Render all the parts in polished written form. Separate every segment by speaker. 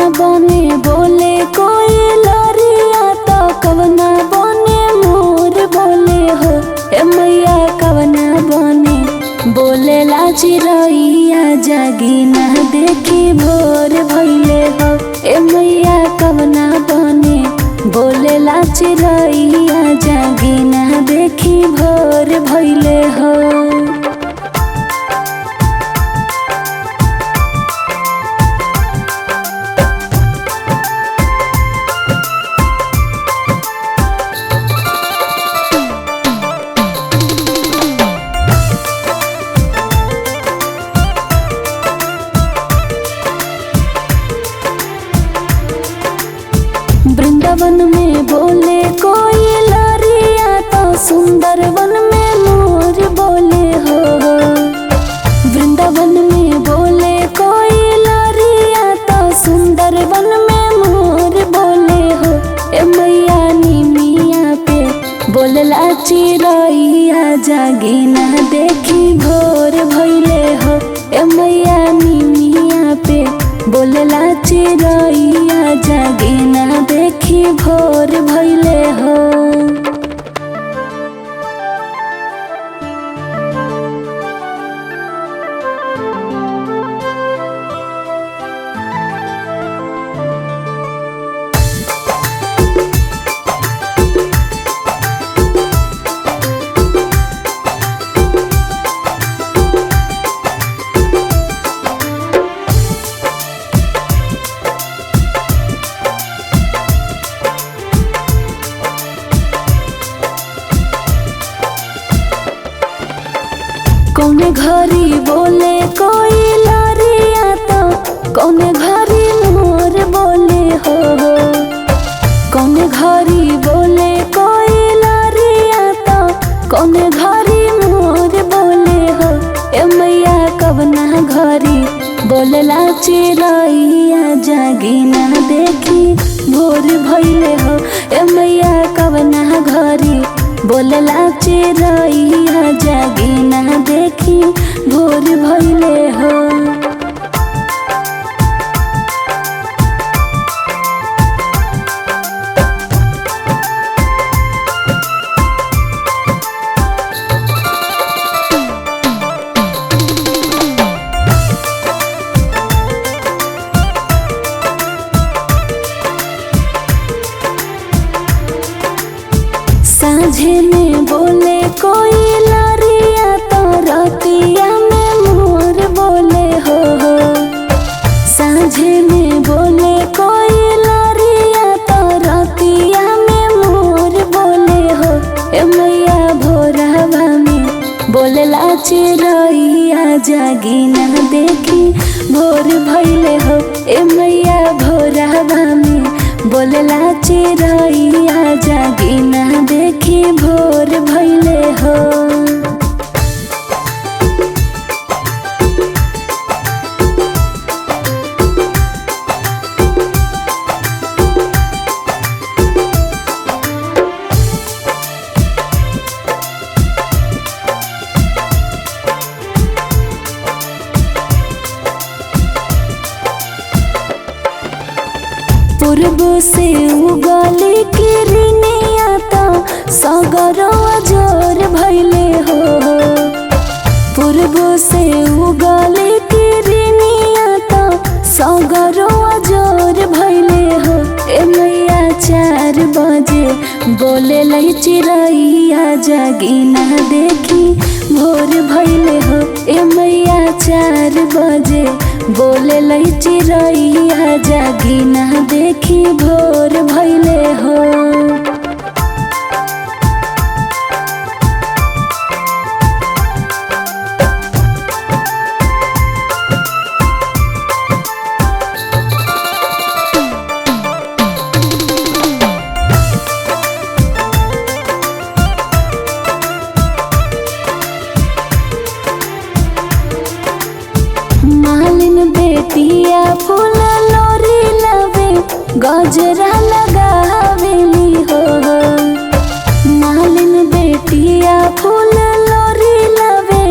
Speaker 1: कवना बने बोले कोई लरिया तो कवना बने मोर बोले हो। ए मैया कवना बने बोले ला चिरैया जागी ना देखी भोर भइले हो। ए मैया कवना बने बोले ला चिरैया जागी ना देखी भोर भइले हो। वृंदावन में बोले कोई लरिया तो सुंदर वन में मोर बोले हो। वृंदावन में बोले कोई लरिया तो सुंदर वन में मोर बोले हो। ए मैया निमिया पे बोलला चिरैया जागी ना देखी भोर भइले हो। ए मैया निमिया पे बोलला चिरैया जागी ना देखी भोर भइले हो। कौने घरी बोले कोई लरिया तो कौने घरी मोर बोले हो। कौने घरी बोले कोई लरिया तो कौने घरी मोर बोले हो। ए मैया कवना घरी बोलला चिरैया जागी ना देखी भोर भइले हो। ए मैया कवना घरी बोलला चिरैया जागी ना देखी भोर भइले हो। साँझे में बोले कोई लरिया तो रतिया में मोर बोले हो। साँझे में बोले कोई लरिया तो रतिया में मोर बोले हो। ए मैया भोरवा में बोलला चिरैया जागी ना देखी भोर भइले हो। ए मैया भोरवा में बोलला चिरैया जागी ना देखी भोर भइले हो। पूर्व से उगली किरनिया तो सगरवा जोर भइले हो। पूर्व से उगली किरनिया तो सगरवा जोर भइले हो। ए मैया 4 बजे बोले लै चिरैया जागी ना देखी भोर भइले हो। ए मैया 4 बजे बोले लै चिरैया जागी ना देखी भोर भइले हो। मालिन बेटिया फूल लोरी लवे गजरा लगावेली हो। मालिन बेटिया फूल लोरी लवे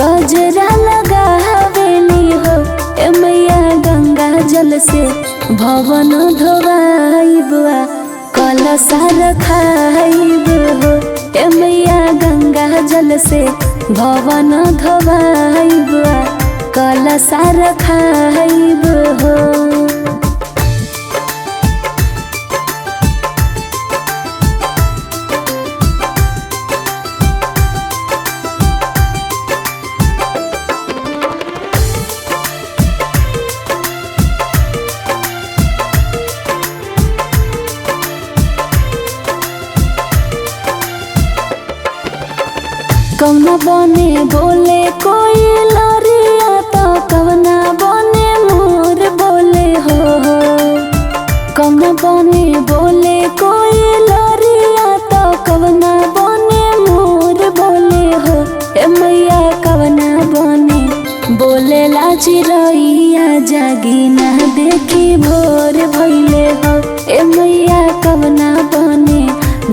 Speaker 1: गजरा लगावेली हो। ए मैया गंगा जल से भवन धोवाइब कलश रखाइब हो। ए मैया गंगा जल से भवन धोवाइब कलश रखाइब हो। कवना बने बोले कोई लरिया तो कवना बने मोर बोले हो। कवना बने बोले कोई लरिया तो कवना बने मोर बोले हो। ए मैया कवना बने बोले ला चिरैया जागी ना देखी भोर भइले हो। ए मैया कवना बने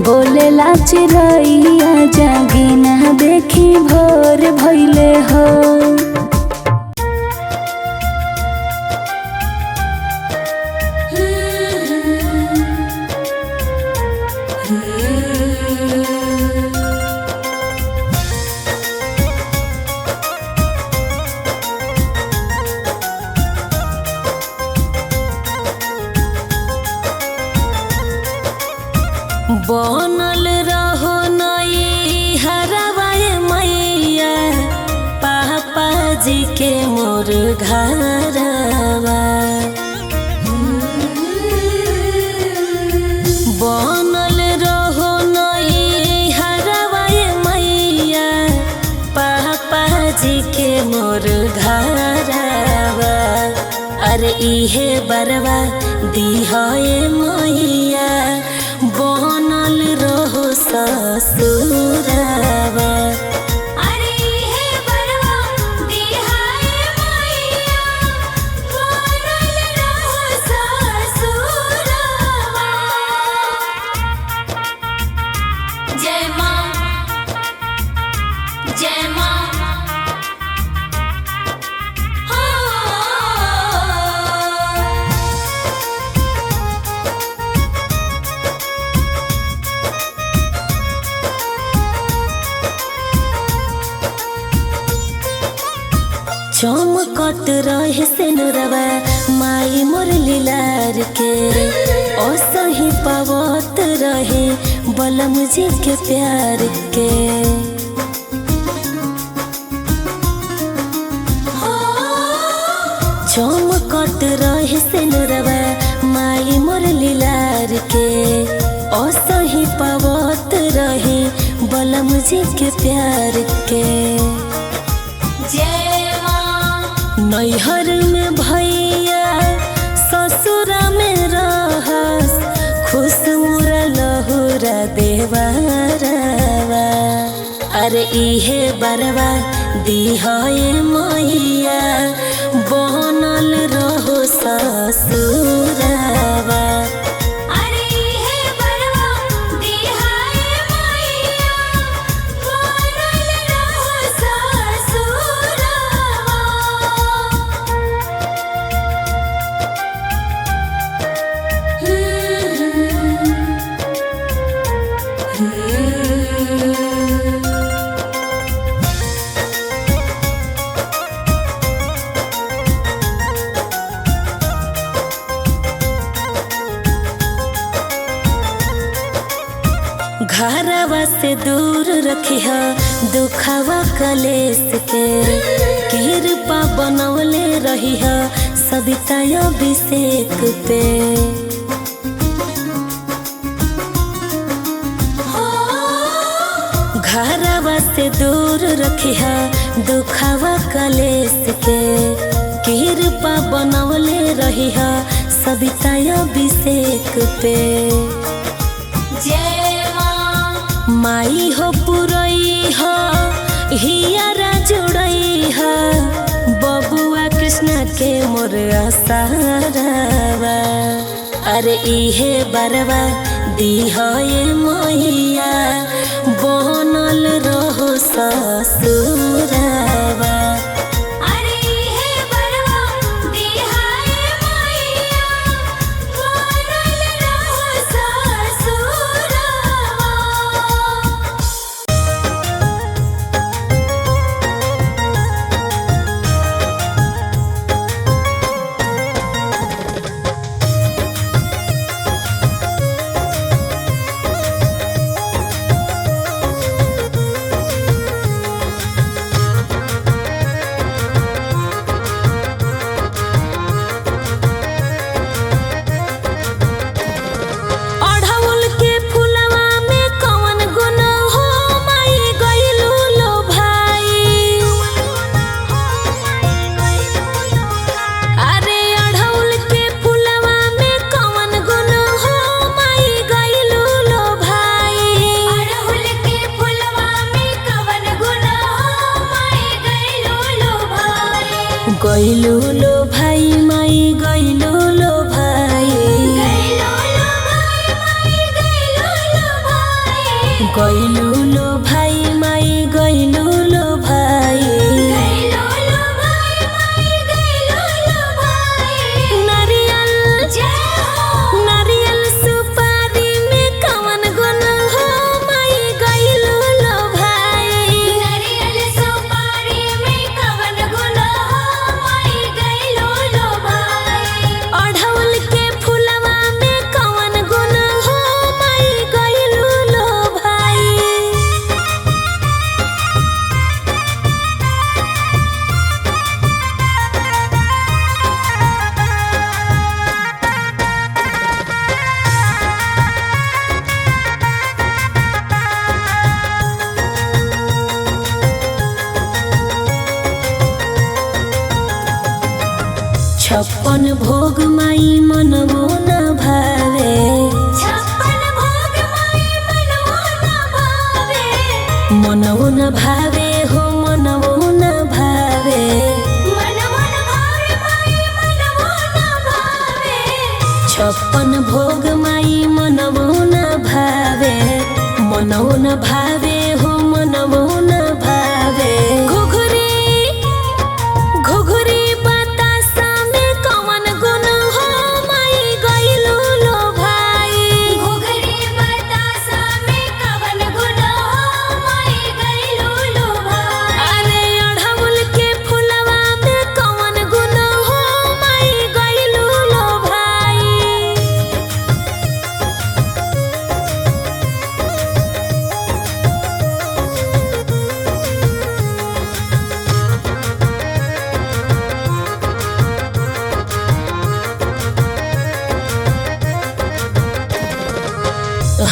Speaker 1: बोले ला चिरैया जागी ना देखी भोर भइले हो। बनल रहो नई हरवाए मैया पापा जी के मोर घरवा। बनल रहो नई हरवाए मैया पापा जी के मोर घरवा। अरे इहे बरवा दिहाए मैया बनल रहो ससुरवा।
Speaker 2: अरे हे बरवा दिहाए मैया बनल रहो ससुरवा। जय माँ जय माँ
Speaker 1: चमकत रहे सिनुरवा माई मोर लीलार के। असही पावत रहे बलम जी के प्यार के। चमकत रहे सिनुरवा माई मोर लीलार के। असही पावत रहे बलम जी के प्यार के। नैहर में भैया ससुरा में रहस खुश मुरा लहुरा देवरवा। अरे इहे बरवा दिहाए मैया बनल रहो ससुरवा।
Speaker 2: अरे हे बरवा दिहाए मैया बनल रहो ससुरवा।
Speaker 1: घरवा से दूर रखिह दुखवा कलेस के। कृपा बनवले रहिह सविता अभिषेक पे। घरवा से दूर रखिह दुखवा कलेस के। कृपा बनवले रहिह सविता अभिषेक पे। माई हो पुरई हो हियारा जुड़ई हो बबुआ कृष्ण के मोर आसारवा। अरे इहे बरवा दिहाए मैया बनल रहो ससुरवा।
Speaker 2: अरे हे बरवा दिहाए मैया
Speaker 1: छप्पन भोग माई मनवो न भावे,
Speaker 2: छप्पन भोग माई मनवो न भावे,
Speaker 1: मनवो न भावे हो मनवो न भावे,
Speaker 2: मनवो न भावे माई मनवो न भावे,
Speaker 1: छप्पन भोग माई मनवो न भावे, मनवो न भावे हो मनवो न भावे। घुघुरी घुघुरी बतासा में कवन गुण हो माई गइलू लो भाई,
Speaker 2: घुघरी बतासा में कवन गुण हो माई गइलू लो भाई,
Speaker 1: अरे अढ़उल के फुलवा में कवन गुण हो माई गइलू लो भाई।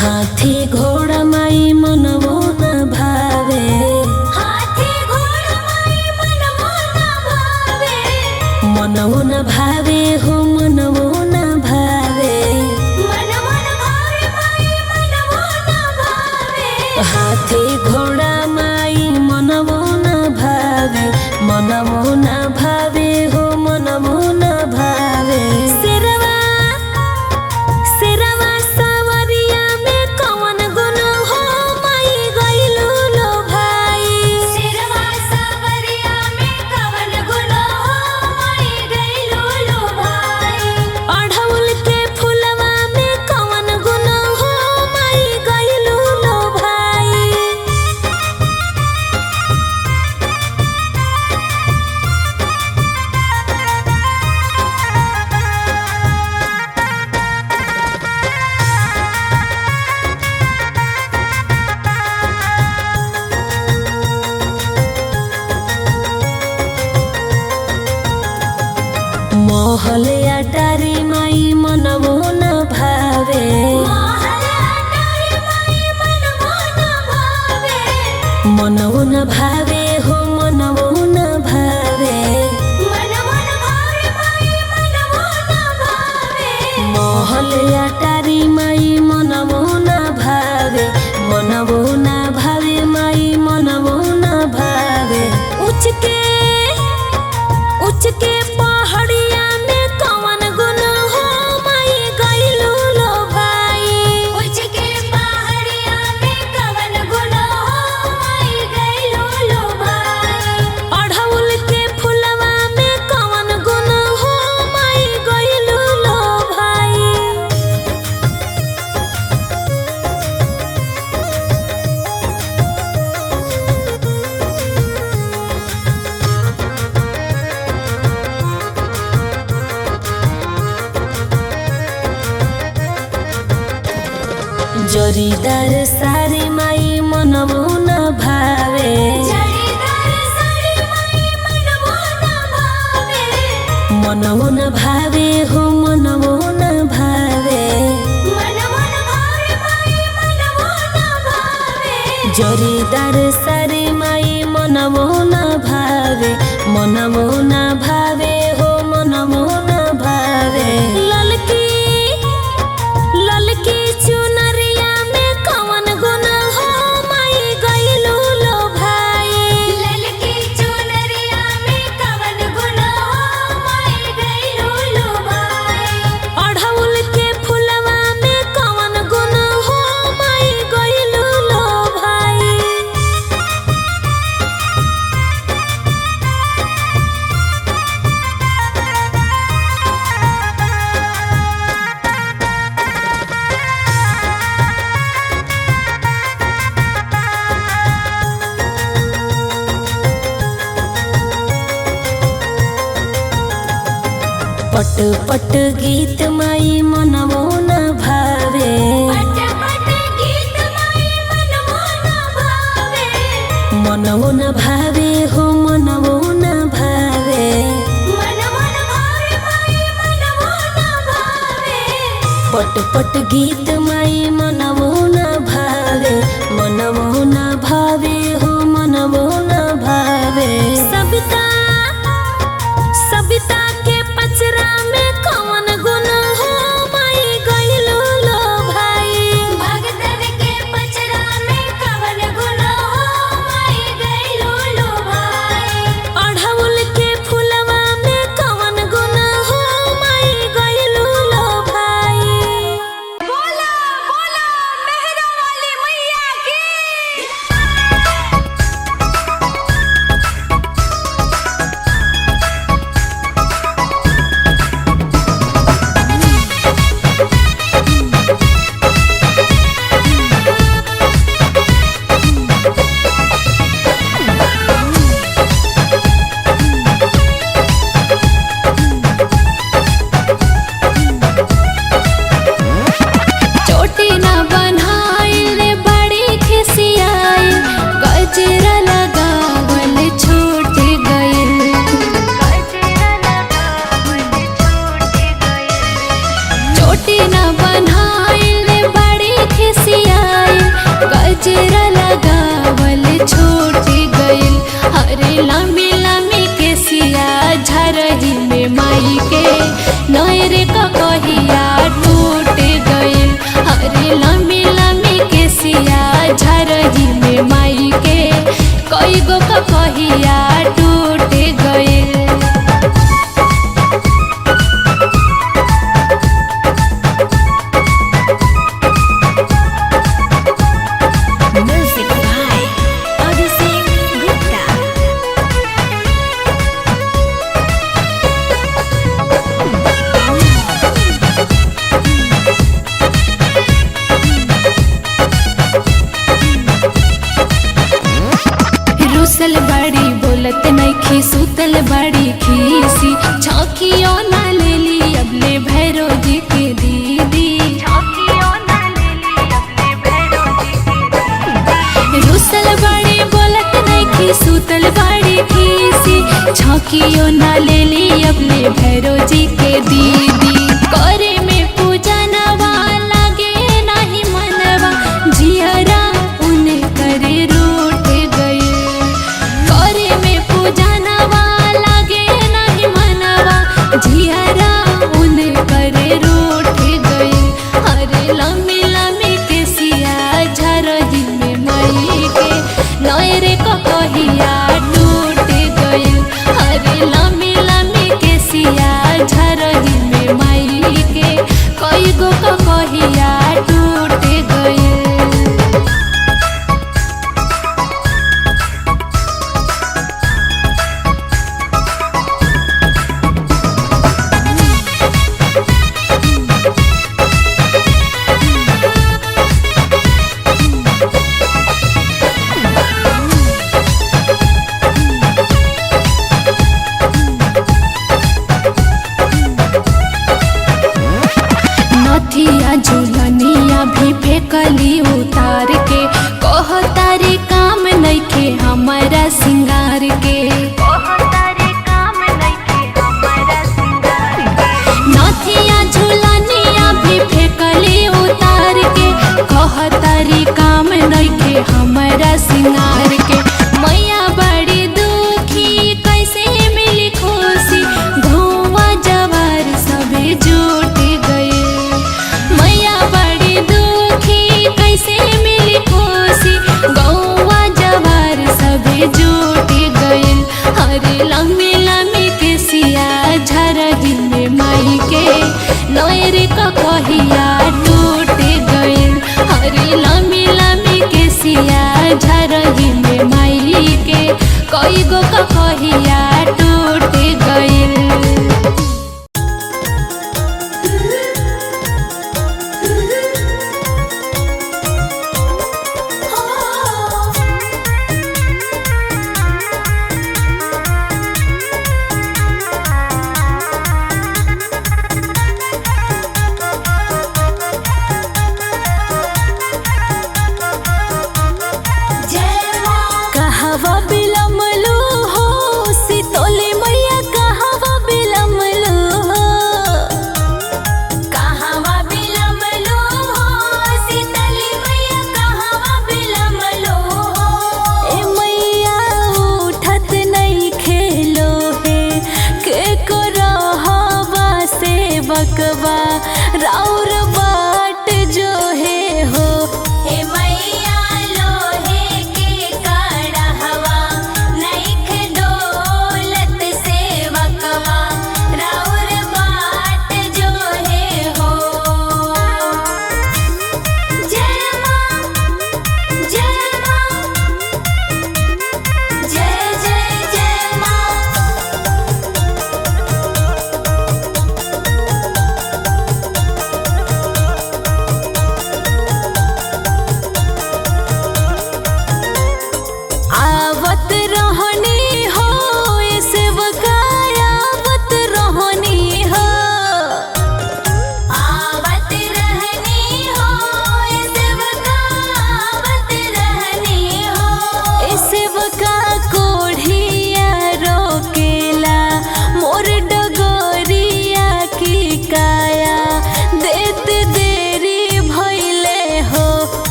Speaker 1: हाथी घोड़ा माई मनवो न भावे,
Speaker 2: हाथी घोड़ा माई मनवो न भावे,
Speaker 1: मनवो न भावे हो मनवो न भावे,
Speaker 2: मनवो न भावे माई मनवो न भावे,
Speaker 1: हाथी घोड़ा माई मनवो न भावे, मनवो न भावे हो मनवो न भावे। सिरवा सिरवा सवरिया में कवन गुण हो माई गइलू लो भाई,
Speaker 2: सिरवा सावरिया में कवन गुण हो माई गइलू लो भाई,
Speaker 1: अढ़उल के फुलवा में कवन गुण हो माई गइलू लो भाई। महल अटारी माई मनवो न भावे,
Speaker 2: महल अटारी माई मनवो न भावे,
Speaker 1: मनवो न भावे हो मनवो न भावे,
Speaker 2: मनवो न भावे माई मनवो न भावे,
Speaker 1: महल अटारी माई मनवो न भावे, मनवो न भावे माई मनवो न भावे। उच के पहाड़िया में कवन गुण हो माई गइलू लो भाई,
Speaker 2: उच के पहाड़िया में कवन गुण हो माई गइलू लो भाई,
Speaker 1: अढ़उल के फुलवा में कवन गुण हो माई गइलू लो भाई। जरीदार सारी माई मनवो न भावे,
Speaker 2: जड़ीदार साड़ी माई मनवो न भावे,
Speaker 1: मनवो न भावे हो मनवो न भावे,
Speaker 2: मनवो न भावे माई मनवो न भावे,
Speaker 1: जरीदार सारी माई मनवो न भावे, मनवो न भावे हो मनवो न भावे। ललकी ललकी चुनरिया में कवन गुण हो माई गइलू लो भाई,
Speaker 2: ललकी चुनरिया में कवन गुण हो माई गइलू लो भाई,
Speaker 1: अढ़उल के फुलवा में कवन गुण हो माई गइलू लो भाई। पट पट गीत माई मनवो न भावे,
Speaker 2: पट पट गीत माई मनवो न भावे,
Speaker 1: मनवो न भावे हो मनवो न भावे,
Speaker 2: मनवो न भावे माई मनवो न भावे,
Speaker 1: पट पट गीत माई मनवो न भावे, मनवो न भावे हो मनवो न भावे। सविता सविता के पचरा कहिया टूट गइल।
Speaker 2: Music by Abhishek Gupta.
Speaker 1: रुसल बड़ी बोलत नइखी सुतल बड़ी खीसी छौकियो ना लेली अबले भैरो जी के दीदी। रुसल बड़ी बोलत नइखी सुतल बड़ी खीसी छौकियो ना लेली अबले भैरो जी के दीदी। करे में पूजनवा लागे नाही मनवा जियरा उन्हें करे रूठ गए। करे में पूजनवा लागे नाही मनवा जियरा उन्हें करे रूठ गए। अरे लम्बी लम्बी के सिया झरही में मई के नयरे को कहिया टूट गइल। अरे लम्बी लम्बी के सिया झरही में मई के कई गो को कहिया टूट गइल। नथिया झुलनिया भी फेंकली उतार के कहतारी काम नइखे हमारा सिंगार के। नथिया झुलनिया भी फेंकली उतार के कहतारी काम नइखे हमारा सिंगार के। मैया बड़ी दुखी कैसे मिली खुशी धुआं जवार सबे जुट गए। मैया बड़ी दुखी कैसे मिली खुशी गौवा जवार सबे जुट गइल। अरे लम्बी लम्बी के सिया झरही में माई के नयरे का कहिया टूट गइल। अरे लम्बी लम्बी के सिया झरही में माई के कई गो का कहिया टूट गइल। कहवा बिलमलू हो सितोली मैया कहवा बिलमलू हो।
Speaker 2: कहवा बिलमलो हो सीतली मैया कहवा बिलमलो हो।
Speaker 1: ए मैया उठत नहीं खेलो है के को रहवा से बकवा राउर बाट जो है हो।
Speaker 2: हे मैया लोहे के कड़हवा नइख डोलत से वकवा राउर बाट जो है हो। जय माँ जय माँ जय जय जय माँ।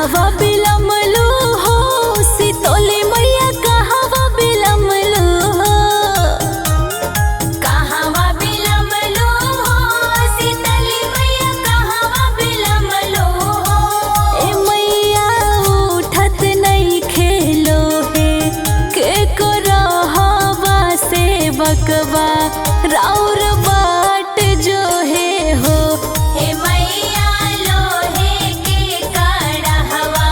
Speaker 1: कहवा बिलमलू हो शीतोली मैया कहवा बिलमलू हो
Speaker 2: कहवा बिलमलो हो शीतली मैया कहवा बिलमलो हो
Speaker 1: ए मैया उठत नहीं खेलो है के को रहवा से बकवा राउर बाट जो है हो
Speaker 2: हे मैया लोहे के कड़हवा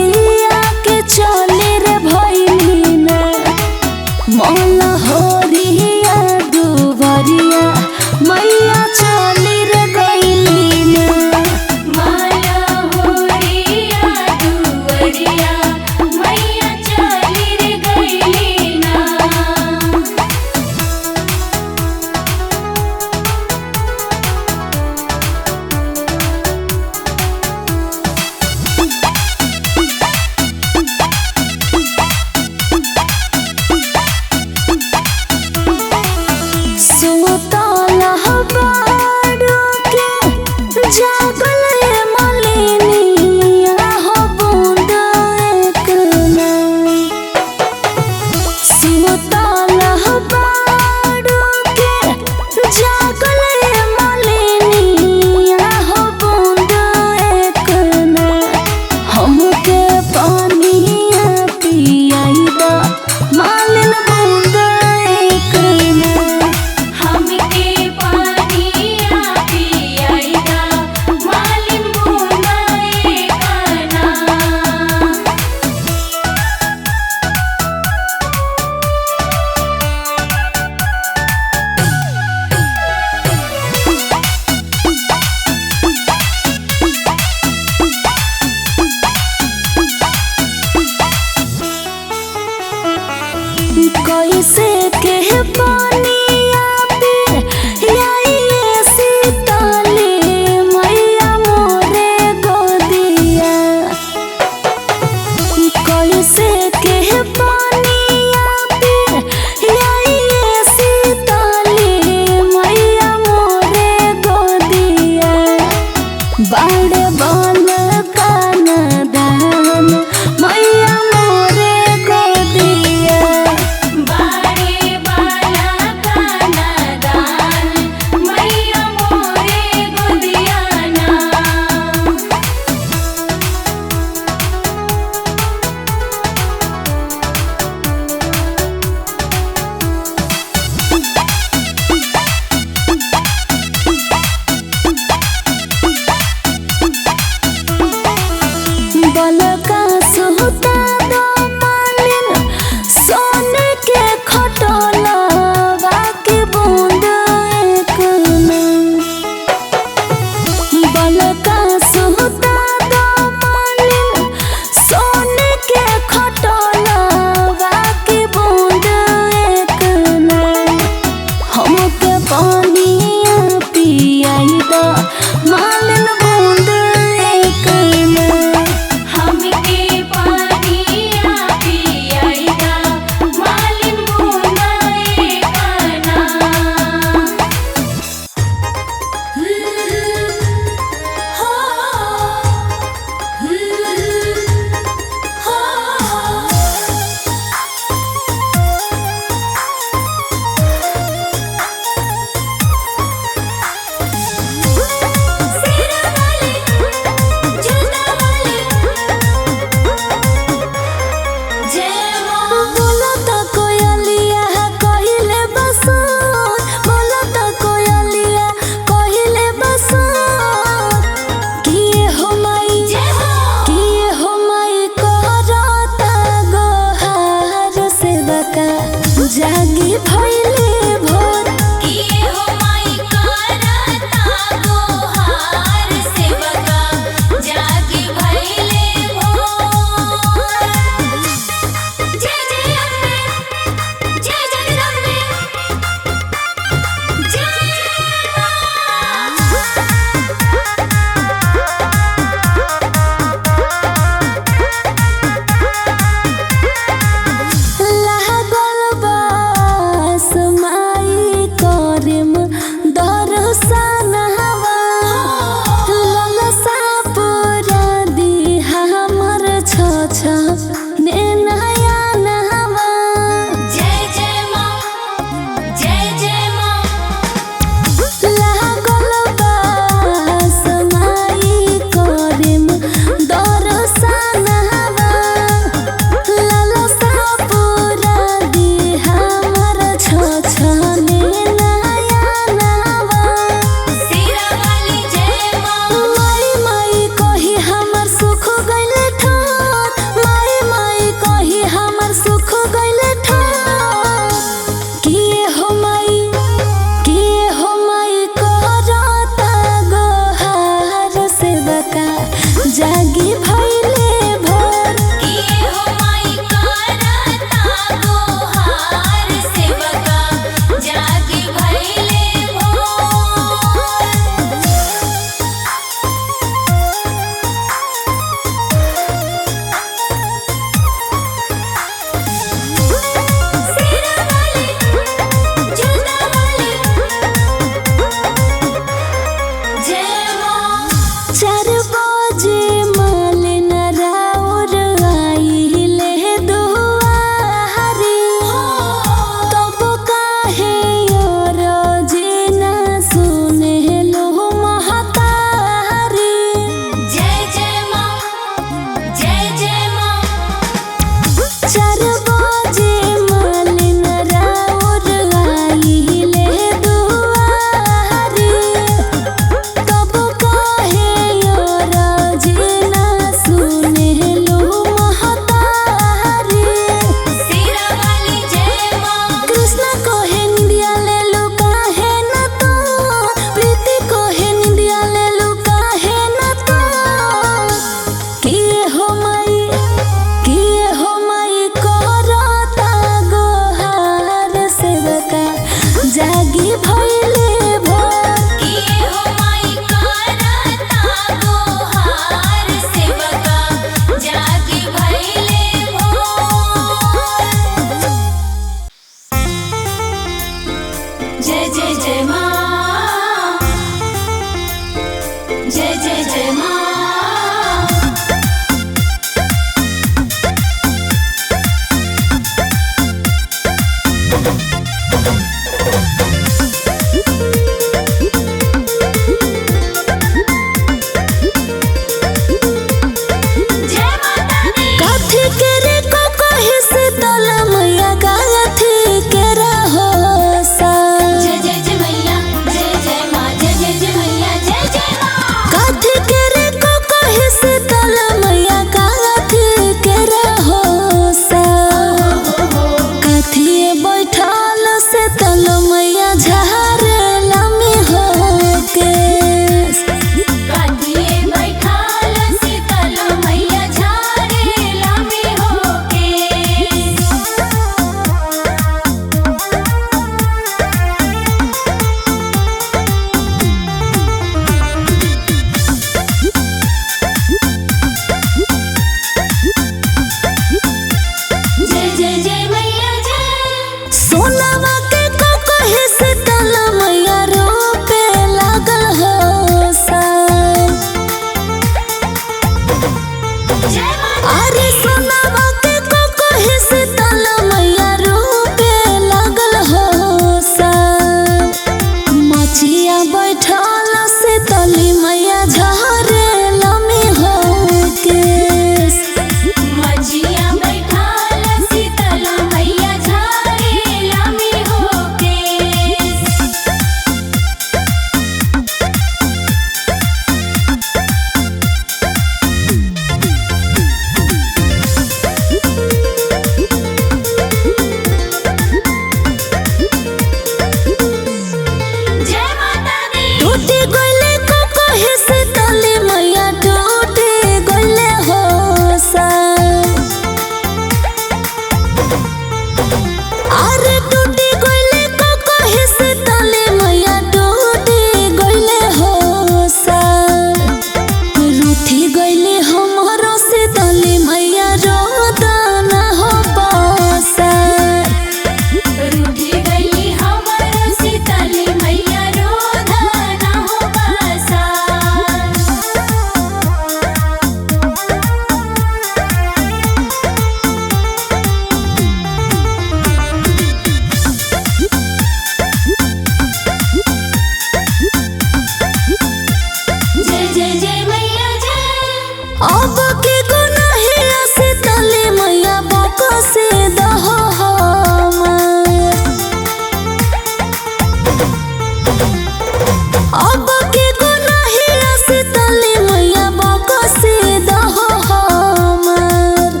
Speaker 1: अब के गुनाहिया से तले मैया बाका से दहो हमर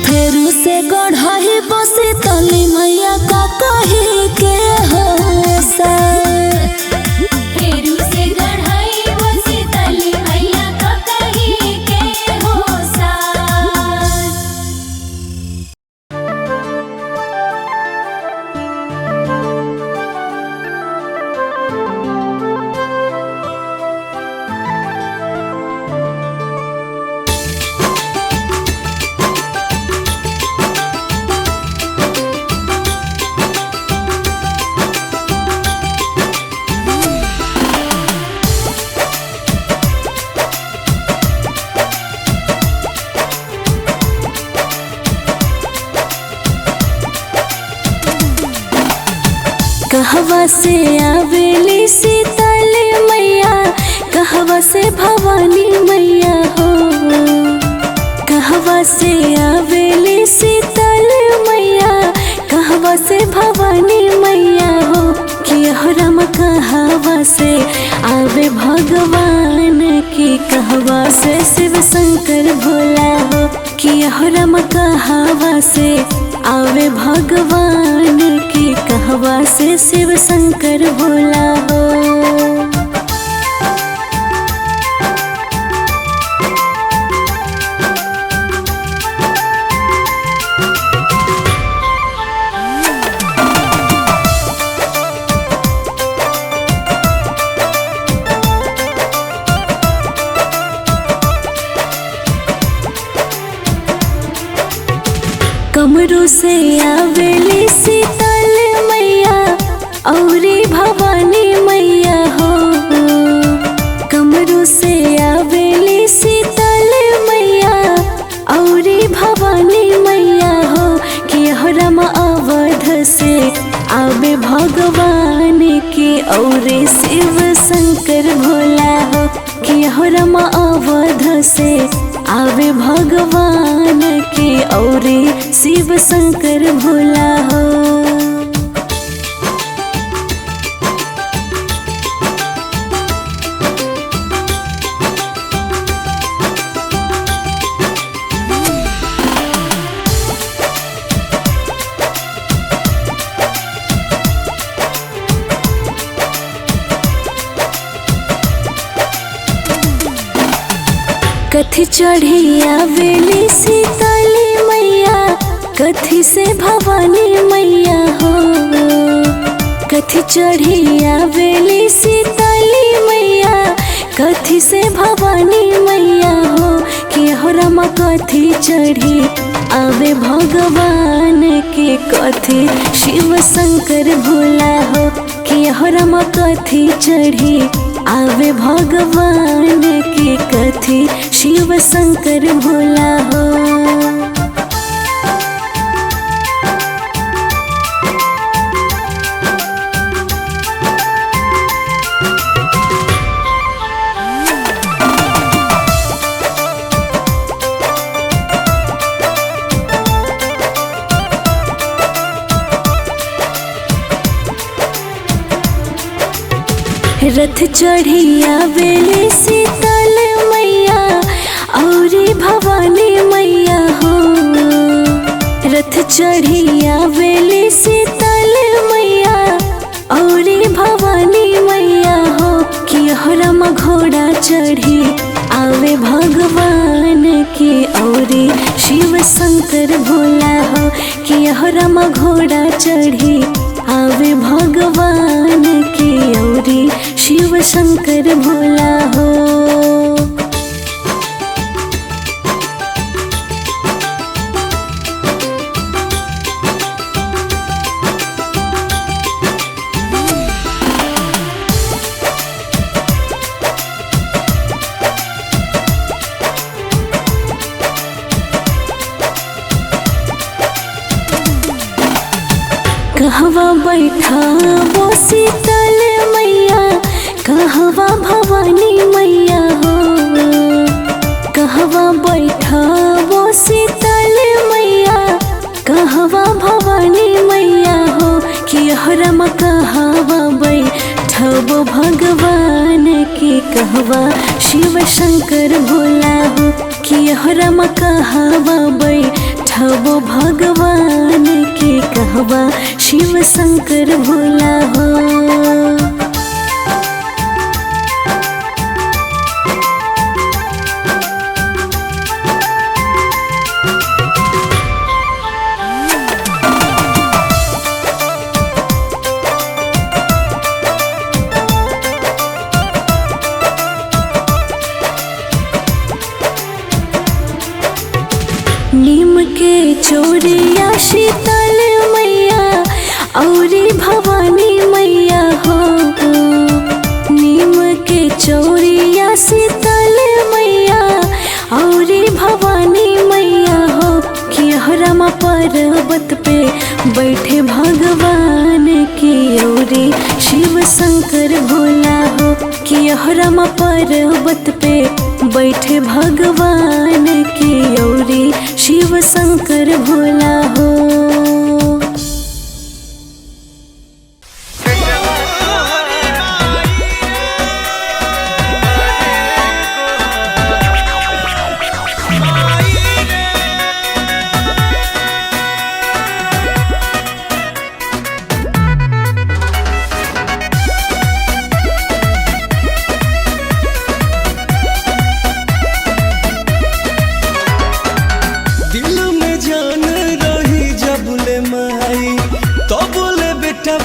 Speaker 1: फेरू से गढ़ाही बसे तले मैया का कही के हो सर
Speaker 2: फेरू से गढ़ाई बसे तले मैया का कही के हो सार।
Speaker 1: कहवा से आवेली शीतल मैया कहवा से भवानी मैया हो कहवा से आवेली शीतल मैया कहवा से भवानी मैया हो कि हरम कहवा से आवे भगवान की कहवा से शिव शंकर भोला हो कि हरम कहवा से आवे भगवान की कहवा से शिव शंकर भोला हो। कमरू से आवेली शीतल मैया औरी भवानी मैया हो कमरू से आवेली शीतल मैया औरी भवानी मैया हो कि हरम अवध से आवे भगवान की औरे शिव शंकर भोला हो कि हरम अवध से आवे भगवान की औरे शिव शंकर भोला हो। कथी चढ़ी आवेली शीतली मैया कथी से भवानी मैया हो कथी चढ़ी आवेली शीतली मैया कथी से भवानी मैया हो कि हरम कथी चढ़ी आवे भगवान के कथी शिव शंकर भोला हो कि हरम कथी चढ़ी आवे भगवान के कथी शिव शंकर भोला हो। रथ चढ़ी आवेली शीतल मैया औरी भवानी मैया हो रथ चढ़ी आवेली शीतल मैया औरी भवानी मैया हो कि हरम घोड़ा चढ़ी आवे भगवान की औरी शिव शंकर भोला हो कि हरम घोड़ा चढ़ी आवे भगवान की औरी शिव शंकर भोला हो। कहवा बैठा वो शीतल मैया कहवा भवानी मैया हो कहवा बैठा वो शीतल मैया कहवा भवानी मैया हो कि हरम कहवा बैठा बैठबो भगवान के कहवा शिव शंकर भोला हो कि हरम कहवा बैठबो भगवान के कहवा शिव शंकर भोला हो। नीम के चोरिया शीतल मैया औरी भवानी मैया हो। नीम के चोरिया शीतल मैया औरी भवानी मैया हो कि हरमा पर्वत पे बैठे भगवान की औरी शिव शंकर भोला हो कि हरमा पर्वत पे बैठे भगवान की औरी शिव शंकर भोला हो।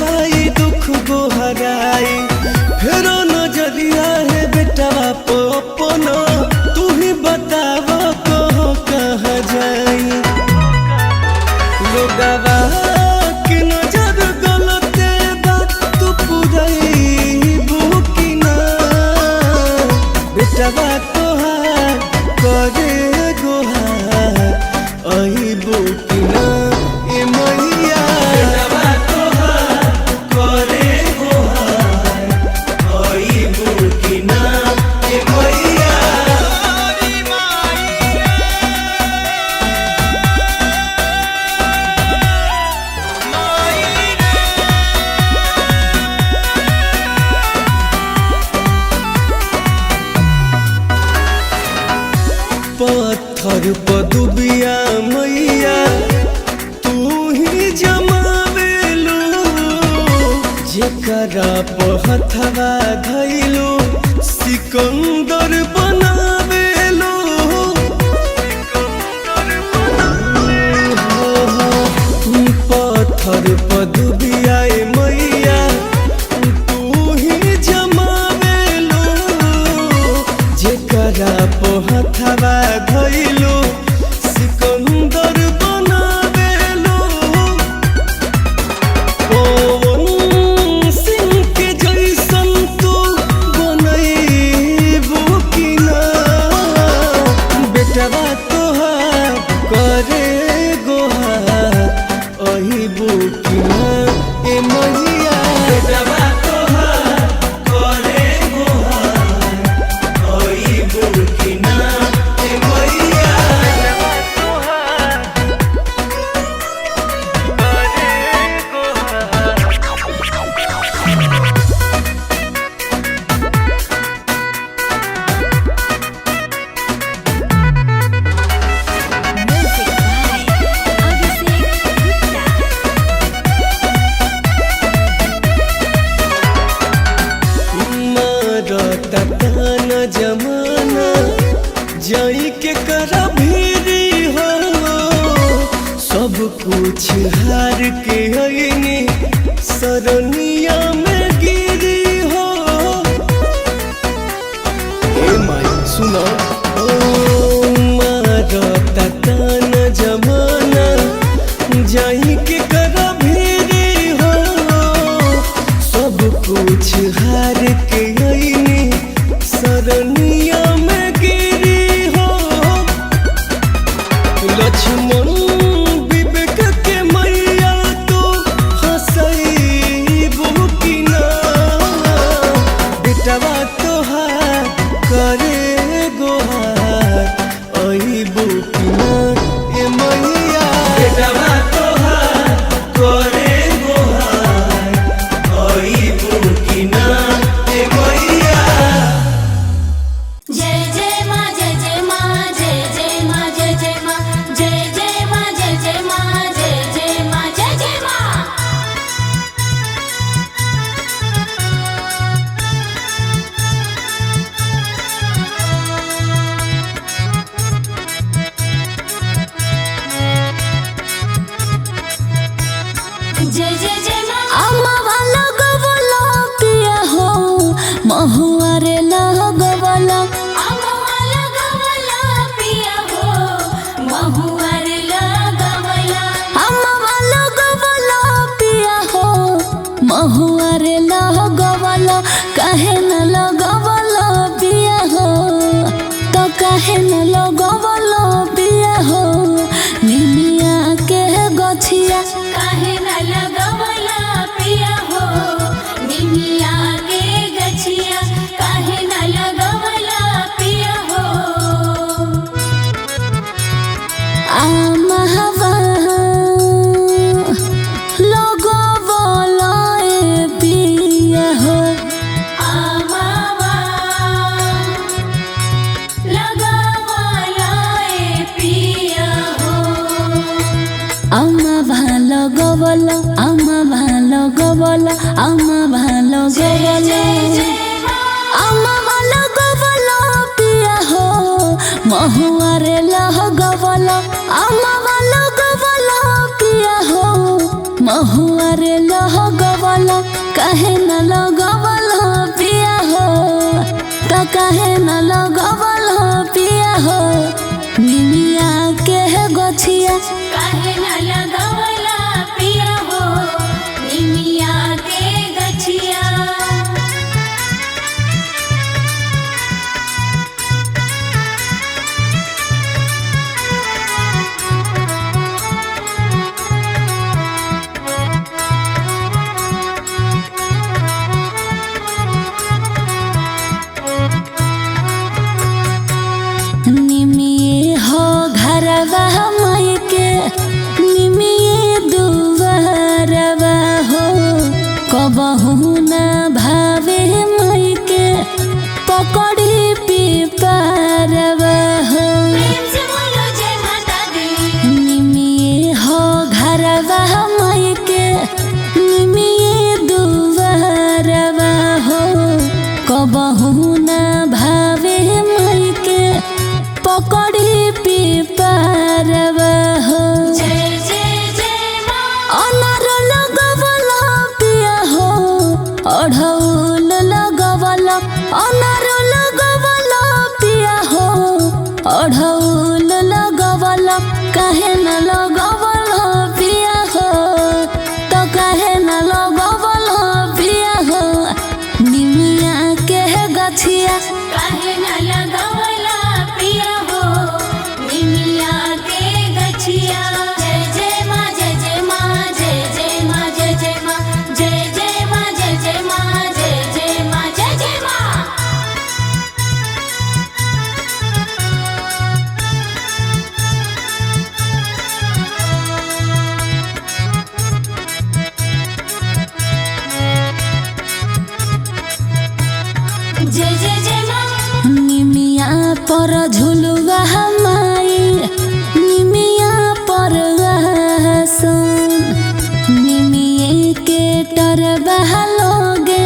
Speaker 3: भाई दुख को हराई फेरो नजरिया है बेटा अपना तू ही बताव कहाँ जाई। लोगवा की नजर गलत बात तू पुरई बुकी ना बेटा तोहार करे गोहार आई बुकी ना ए मैया पत्थर पदुबिया मैया तू ही जमावेलू जेकरा पहथवा धैलू सिकंदर बनावेलू। पत्थर पदुबिया मैया तू ही जमावेलू जेकरा पहथवा धैलू सिकंदर बनावेलू। पवन सिंह के जैसन तू बनैबू कि ना बेटवा तोहार करे गोहार अहिबू कि ना ए मैया बेटवा तोहार करे गोहार अहिबू कि ना ए मैया जमाना जाई के करा भीरी हो सब कुछ हार के आईनी सरनिया में गिरी हो। ए माई सुनो मारता तान जमाना जाई के करा भीरी हो सब कुछ हार के आईनी सरनिया में गिरी हो। लक्ष्मण विवेक के मैया तो हंसैबू कि ना बेटवा तोहार करे गोहार अइबू कि ना ए मैया बेटवा तोहार करे गोहार अइबू कि ना।
Speaker 1: গবল আমা ভালো গবল আমা ভালো গবল আমা ভালো গবল পিয়া হো মহুয়ারে লহ গবল আমা ভালো গবল পিয়া হো মহুয়ারে লহ গবল কাহে না লগবল পিয়া হো তো কাহে না লগবল पिया हो निमिया के गछिया
Speaker 2: काहे न लगावला पिया हो निमिया के गछिया
Speaker 1: निमिये हो घरवा मायके निमिये दुवरवा हो कबहू ना भावे मायके पकड़ी पिपरवा हो
Speaker 2: प्रेम से बोलो जय माता दी
Speaker 1: निमिये हो घरवा मायके निमिये दुवरवा हो कबहू ना भावे मायके पकड़ी पिपरवा हो
Speaker 2: जय जय जय माँ
Speaker 1: अनार लगवल पिया हो अढ़ौल लगवल अनार लगवल पिया हो अढ़ौल लगवल काहे न लगवल पिया हो तो काहे न लगवल पिया हो निमिया के गछिया
Speaker 2: काहे न लगावला पिया हो निमिया के गछिया जय जय माँ जय जय माँ जय जय माँ जय जय माँ जय जय माँ जय जय माँ जय जय माँ जय जय माँ जय जय जय माँ
Speaker 1: निमिया पर झुलुआ माई निमिया पर आसन निमिये के टरबा लोगे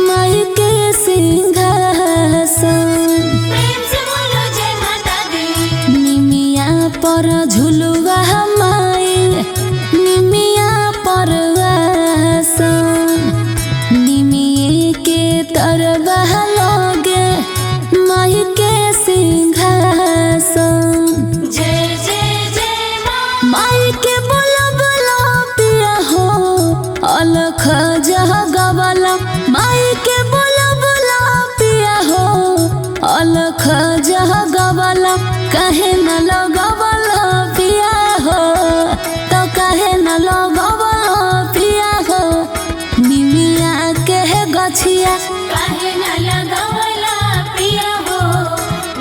Speaker 1: माई के सिंहासन
Speaker 2: प्रेम से बोलो जय माता दी
Speaker 1: निमिया पर झुलुआ माई निमिया पर आसन निमिये के तरबा लोगे माई के सिंहासन
Speaker 2: जय जय जय माँ
Speaker 1: माई के बोला बोला पिया हो अलख जगवल माई के बोला बोला पिया हो अलख जगवल काहे न लगवल पिया हो तो काहे न लगवल पिया हो निमिया के गछिया
Speaker 2: काहे न लगावला पिया हो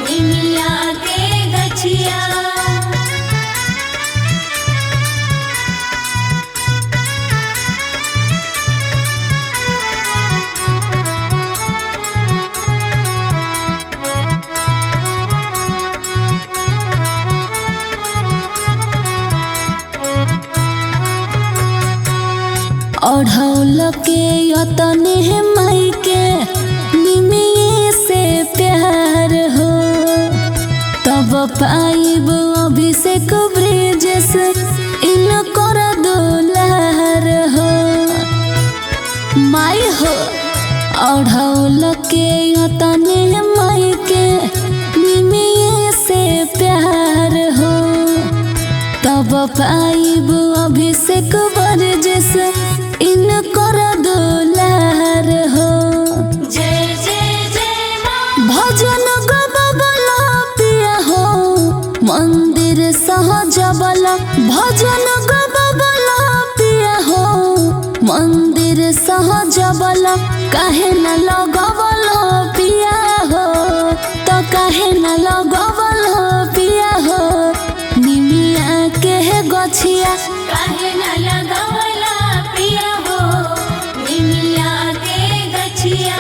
Speaker 2: निमिया के गछिया
Speaker 1: ओढ़ौल के यतने माई के निमिये से प्यार हो तब पाइब अभिषेक ब्रिजेश इन कर दुलार हो माई हो ओढ़ौल के यतने माई के निमिये से प्यार हो तब पाइब अभिषेक ब्रिजेश इन कर दुलार हो
Speaker 2: जय जय जय माँ
Speaker 1: भजन गबल पिया हो मंदिर सहजबल भजन गबल पिया हो मंदिर सहजबल काहे न लगवल पिया हो तो काहे न लगवल पिया हो निमिया के गछिया
Speaker 2: काहे न लगावला पिया हो निमिया के गछिया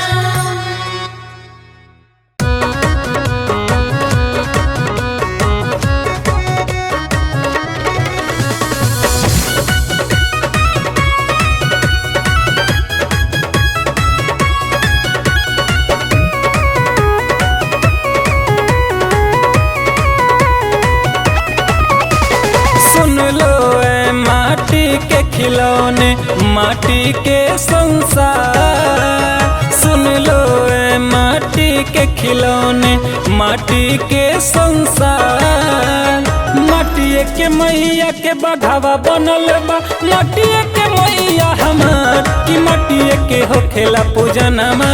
Speaker 4: खिलौने माटी के संसार। सुन लो ए माटी के खिलौने माटी के संसार। माटिए के मैया के बघावा बनल बा माटिए के मैया हमार कि माटिए के होखेला पूजनमा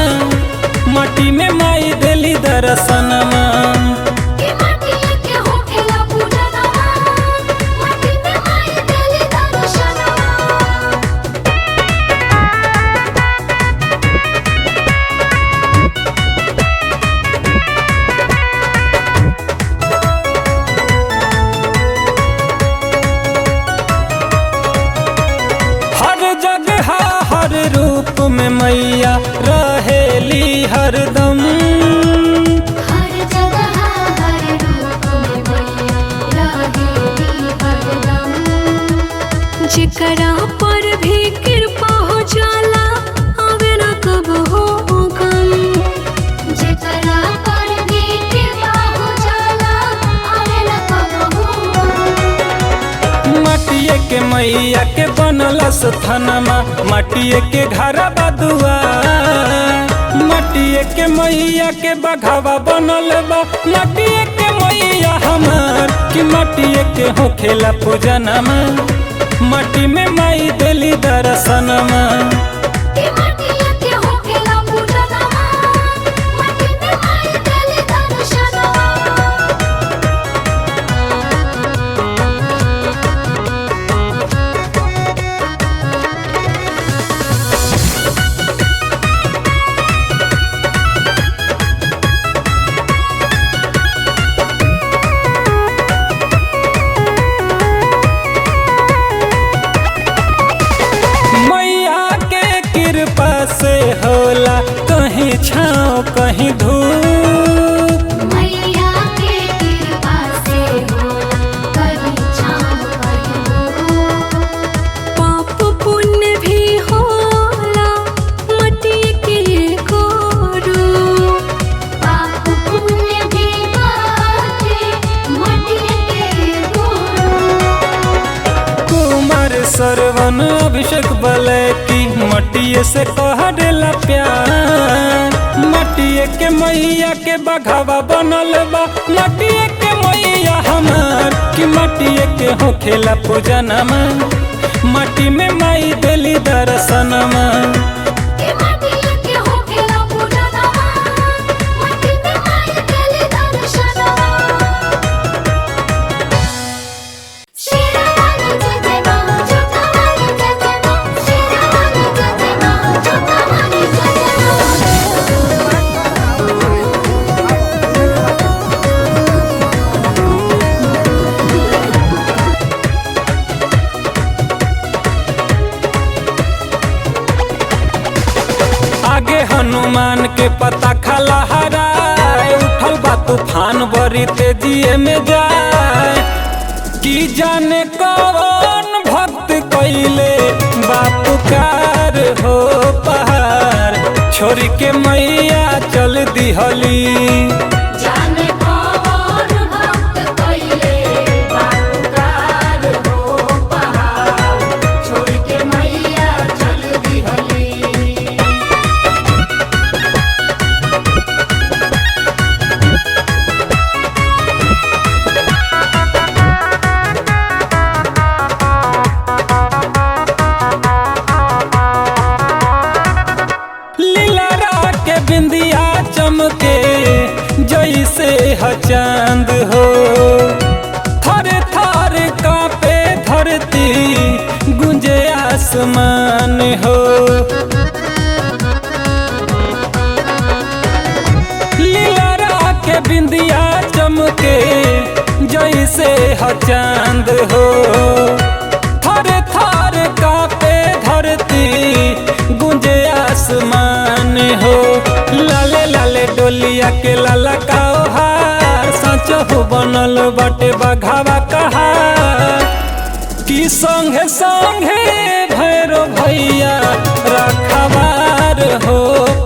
Speaker 4: माटी में माई देली दर्शनमा। हर रूप में मैया रहेली हरदम।
Speaker 2: हर जगह हर रूप में मैया रहेली हरदम।
Speaker 1: जेकरा पर भी कृपा हो जाला आवे न कब हो गम।
Speaker 2: जेकरा पर भी कृपा हो जाला आवे न कब हो गम।
Speaker 4: माटिए के मैया के बनल स्थानमा माटिए के घर बदुआ। माटिए के मैया के बघावा बनल बा माटिए के मैया हमार कि माटिए के होखेला पूजनमा माटी में माई देली दर्शनमा। से होला कहीं छाँव कहीं धूप।
Speaker 2: मैया के कृपा से होला कहीं छाँव कहीं धूप।
Speaker 1: पाप पुण्य भी होला मटी के रूप।
Speaker 2: पाप पुण्य भी बाटे मटी के रूप।
Speaker 4: कुमार सरवन अभिषेक बलैती मटिए से कह देला प्यार। मटिए के मैया के बघावा बनल बा मटिए के मैया हमार कि मटिए के होखेला पूजनमा माटी में माई देली दर्शनमा। आगे हनुमान के पता खला हराए उठल बा तूफान बड़ी तेजी में जाए। की जाने कौन भक्त कइले बापुकार हो पहाड़ छोड़ के मैया चल दिहली।
Speaker 2: जाने कौन भक्त कइले बापुकार हो पहाड़ छोड़ के मैया चल दिहली।
Speaker 4: बिंदिया चमके जैसे चांद हो थर थर कांपे धरती गुंजे आसमान हो। लीला के बिंदिया चमके जैसे चांद हो थर थर कांपे धरती गुंजे आसमान हो। लाले लाले डोलिया के लाला काओ हार सच हो बनल बटे बघावा कहार। की संगे संगे भैरो भैया रखवार हो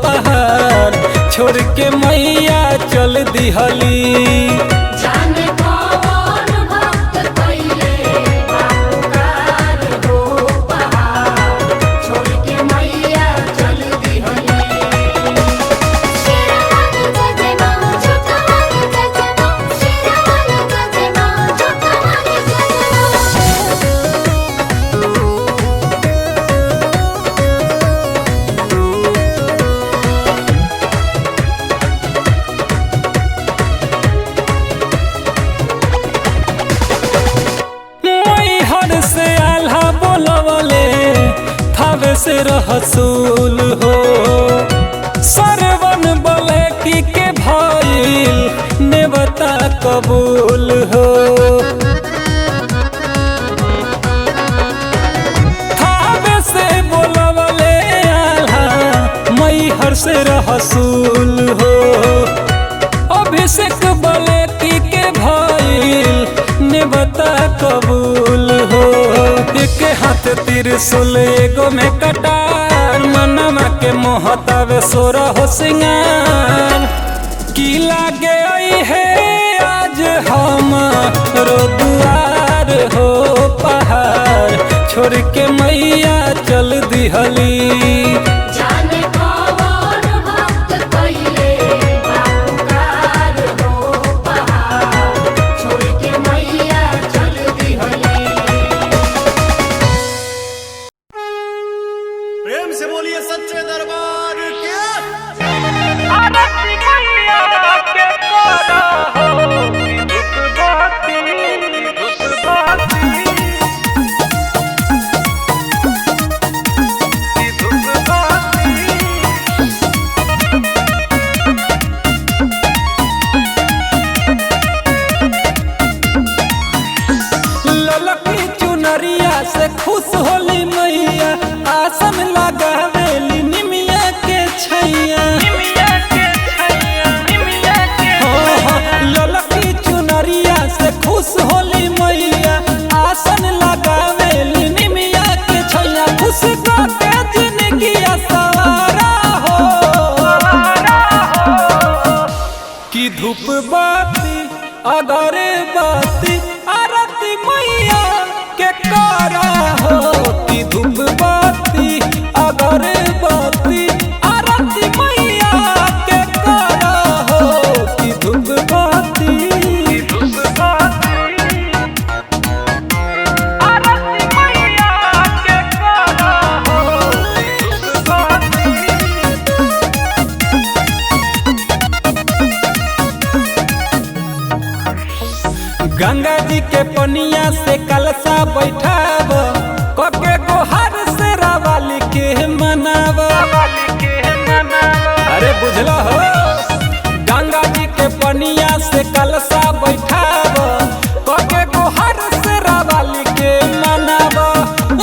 Speaker 4: पहाड़ छोड़ के मैया चल दिहली।
Speaker 2: जाने कौन भक्त कइले बापुकार हो पहाड़
Speaker 4: से रहसूल हो। सरवन बलैकी के भइल नेवता कबूल हो। थावे से बोलवले आल्हा मैहर से रहसूल हो। अभिषेक बलैकी के भइल नेवता कबूल हो। एक हाथ त्रिशूल एगो में कटार मनमा के मोहतावे सोरा हो सिंगार। की लागे आई है आज हम रो दुआर हो पहाड़ छोड़ के मैया चल दिहली।
Speaker 2: जाने कौन भक्त कइले बापुकार हो पहाड़ छोड़ के मैया चल दिहली।
Speaker 3: प्रेम से बोलिए सच्चे दरबार के।
Speaker 4: ललकी चुनरिया से खुश होली मैया आसन लगावेली निमिया के छैया। ललकी चुनरिया से खुश होली मैया आसन लगावेली निमिया के छैया। खुश के जिंदगी सवारा हो कि धूप बाती अगरे बाती आरती मैया के करा हो। कि धूप बाती अगरे बाती आरती मैया के करा हो। कि धूप बाती आरती मैया के करा हो। धूप बाती गंगा जी के पनिया से कलशा बैठाब कके गोहार से रावाली के मनाब। अरे बुझल हो गंगा जी के पनिया से कलशा बैठाब कके गोहार से रावाली के मनाब।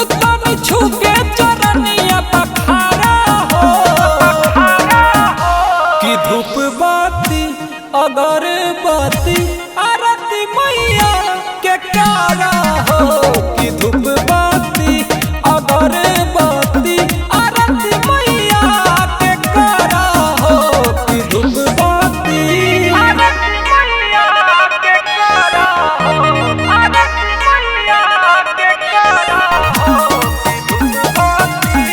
Speaker 4: उत्तम छू के चरनिया पखारा हो कि धूप बाती अगरबत्ती आरती मैया के करा हो। कि धूप बाती अगरबत्ती आरती मैया के करा हो। कि धूप बाती आरती मैया के करा हो। आरती मैया के करा हो। कि धूप बाती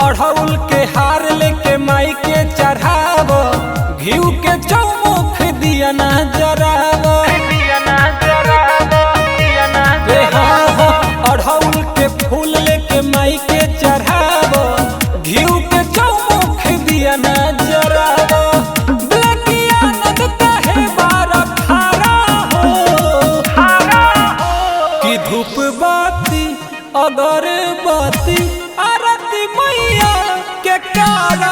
Speaker 4: अढ़ौल के हार लेके माई के चढ़ाव घीव के चौमुख दिया ना जराव। अढ़ौल के फूल लेके माई के चढ़ाव घीव के चौमुख दिया ना जराव। ब्लैकिया नद कहे बार खारा हो कि धूप बाती अगरबत्ती आरती मैया के करा